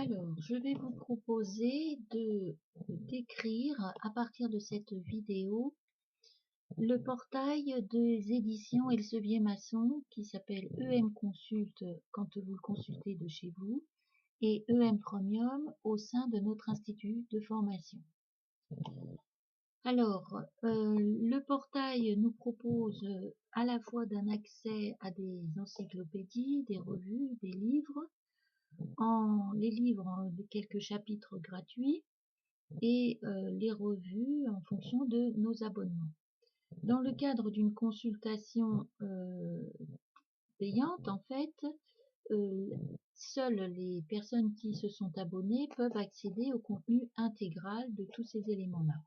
Alors, je vais vous proposer de décrire à partir de cette vidéo le portail des éditions Elsevier Masson qui s'appelle EM Consult quand vous le consultez de chez vous et EM Premium au sein de notre institut de formation. Alors, le portail nous propose à la fois d'un accès à des encyclopédies, des revues, des livres, les livres en quelques chapitres gratuits et les revues en fonction de nos abonnements. Dans le cadre d'une consultation payante, en fait, seules les personnes qui se sont abonnées peuvent accéder au contenu intégral de tous ces éléments-là.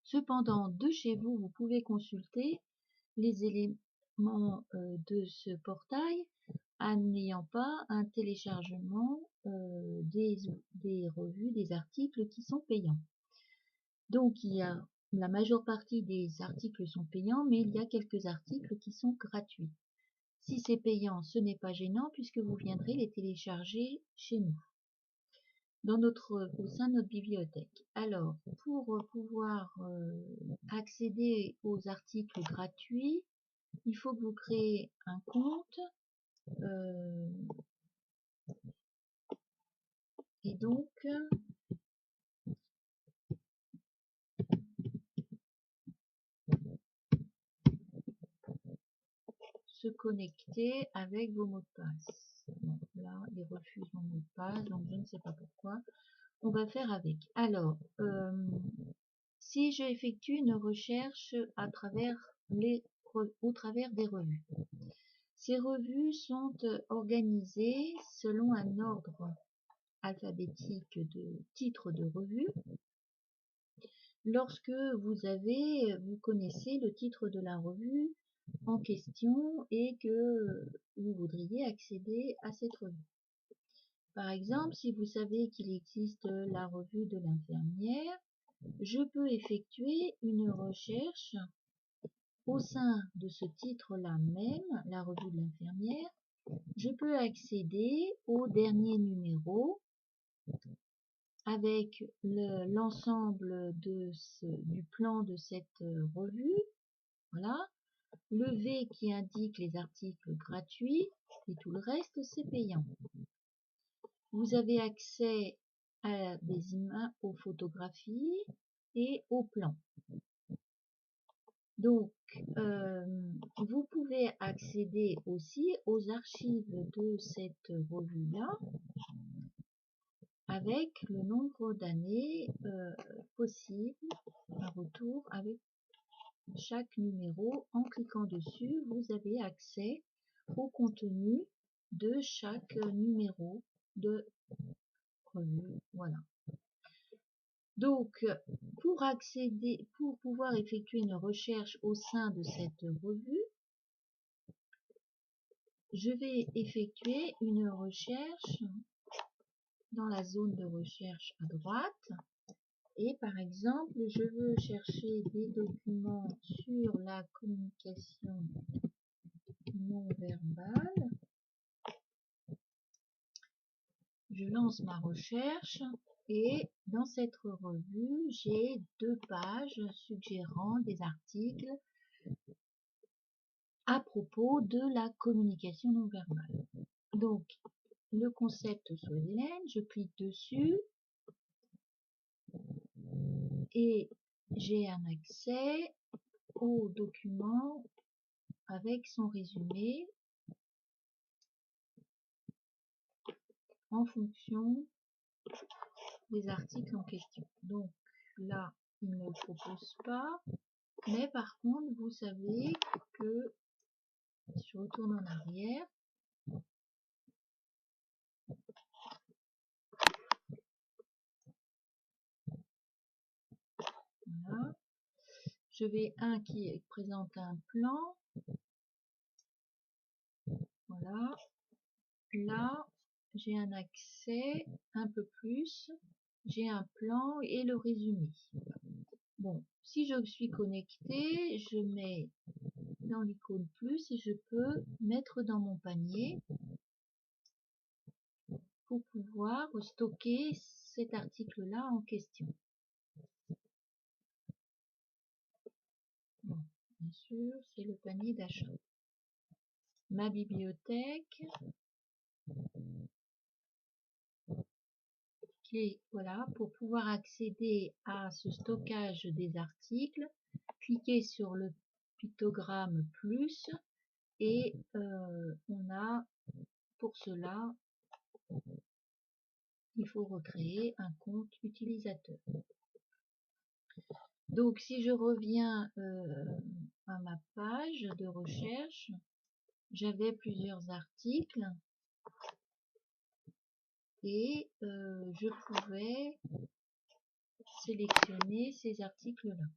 Cependant, de chez vous, vous pouvez consulter les éléments de ce portail en n'ayant pas un téléchargement des revues, des articles qui sont payants. Donc, la majeure partie des articles sont payants, mais il y a quelques articles qui sont gratuits. Si c'est payant, ce n'est pas gênant puisque vous viendrez les télécharger chez nous, au sein de notre bibliothèque. Alors, pour pouvoir accéder aux articles gratuits, il faut que vous créez un compte et donc se connecter avec vos mots de passe. Bon, là, il refuse mon mot de passe, donc je ne sais pas pourquoi. On va faire avec. Alors, si j'effectue une recherche au travers des revues. Ces revues sont organisées selon un ordre alphabétique de titres de revue. Lorsque vous connaissez le titre de la revue en question et que vous voudriez accéder à cette revue. Par exemple, si vous savez qu'il existe la revue de l'infirmière, je peux effectuer une recherche au sein de ce titre-là même, la revue de l'infirmière. Je peux accéder au dernier numéro avec l'ensemble du plan de cette revue. Voilà. Le V qui indique les articles gratuits et tout le reste c'est payant. Vous avez accès à des images, aux photographies et aux plans. Donc, vous pouvez accéder aussi aux archives de cette revue-là avec le nombre d'années possible à retour avec chaque numéro. En cliquant dessus, vous avez accès au contenu de chaque numéro de revue. Voilà. Donc, pour pouvoir effectuer une recherche au sein de cette revue, je vais effectuer une recherche dans la zone de recherche à droite. Et par exemple, je veux chercher des documents sur la communication non verbale. Je lance ma recherche et dans cette revue, j'ai 2 pages suggérant des articles à propos de la communication non verbale. Donc, le concept sous Hélène, je clique dessus et j'ai un accès au document avec son résumé en fonction des articles en question. Donc là, il ne le propose pas, mais par contre, vous savez que si je retourne en arrière, voilà, je vais qui présente un plan, voilà, là, j'ai un accès un peu plus, j'ai un plan et le résumé. Bon, si je suis connectée, je mets dans l'icône plus et je peux mettre dans mon panier pour pouvoir stocker cet article-là en question. Bon, bien sûr, c'est le panier d'achat. Ma bibliothèque. Voilà, pour pouvoir accéder à ce stockage des articles, cliquez sur le pictogramme plus et on a pour cela, il faut recréer un compte utilisateur. Donc si je reviens à ma page de recherche, j'avais plusieurs articles et je pouvais sélectionner ces articles-là.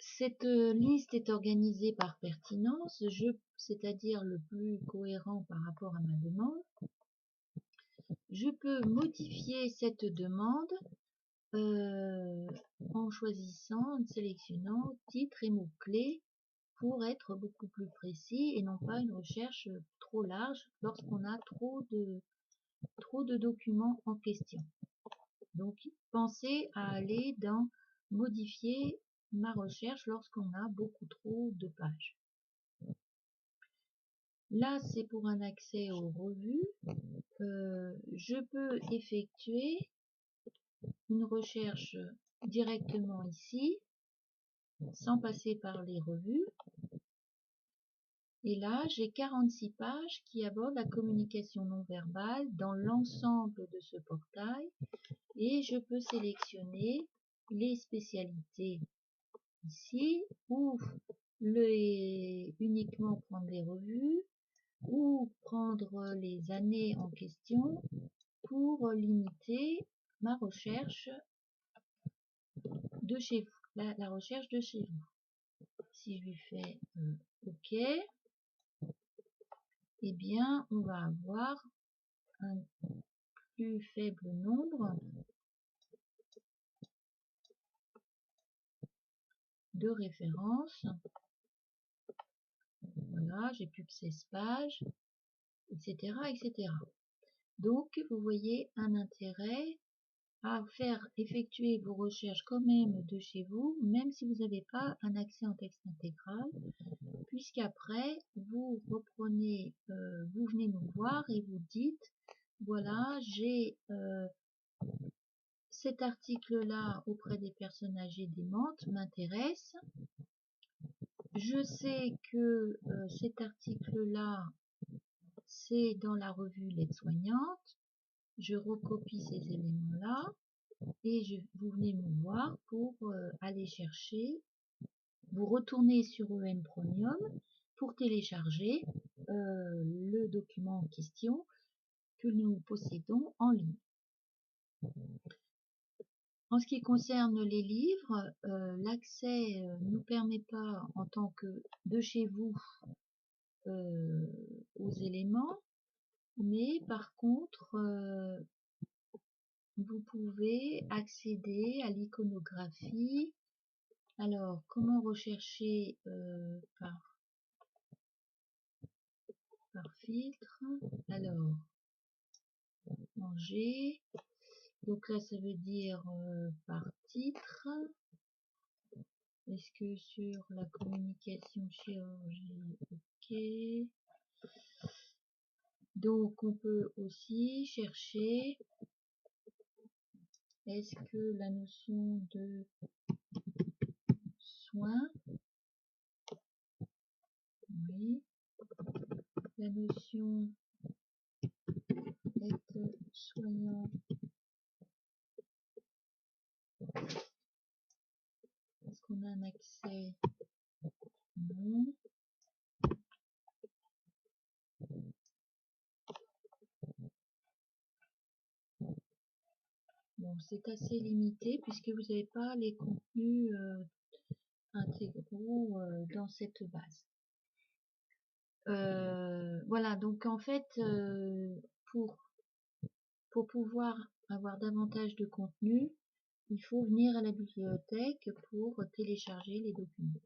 Cette liste est organisée par pertinence, c'est-à-dire le plus cohérent par rapport à ma demande. Je peux modifier cette demande en choisissant, en sélectionnant titre et mots-clés pour être beaucoup plus précis et non pas une recherche trop large lorsqu'on a trop de documents en question. Donc, pensez à aller dans modifier ma recherche lorsqu'on a beaucoup trop de pages. Là, c'est pour un accès aux revues. Je peux effectuer une recherche directement ici, sans passer par les revues. Et là, j'ai 46 pages qui abordent la communication non verbale dans l'ensemble de ce portail. Et je peux sélectionner les spécialités ici, ou uniquement prendre les revues, ou prendre les années en question pour limiter ma recherche de chez vous, la recherche de chez vous. Si je lui fais OK, eh bien, on va avoir un plus faible nombre de références. Voilà, j'ai plus que 16 pages, etc., etc. Donc, vous voyez un intérêt à faire effectuer vos recherches quand même de chez vous, même si vous n'avez pas un accès en texte intégral, puisqu'après, vous reprenez, vous venez nous voir et vous dites, voilà, j'ai cet article-là auprès des personnes âgées démentes m'intéresse. Je sais que cet article-là, c'est dans la revue L'aide-soignante. Je recopie ces éléments-là et vous venez me voir pour aller chercher. Vous retournez sur EM Premium pour télécharger le document en question que nous possédons en ligne. En ce qui concerne les livres, l'accès ne nous permet pas en tant que de chez vous aux éléments, mais par contre vous pouvez accéder à l'iconographie. Alors, comment rechercher par filtre? Alors, manger. Donc là, ça veut dire par titre. Est-ce que sur la communication chirurgie, ok. Donc, on peut aussi chercher, est-ce que la notion de soin, oui, la notion d'être soignant, est-ce qu'on a un accès? Non. Bon, c'est assez limité puisque vous n'avez pas les contenus intégraux dans cette base. Voilà, donc en fait, pour pouvoir avoir davantage de contenu, il faut venir à la bibliothèque pour télécharger les documents.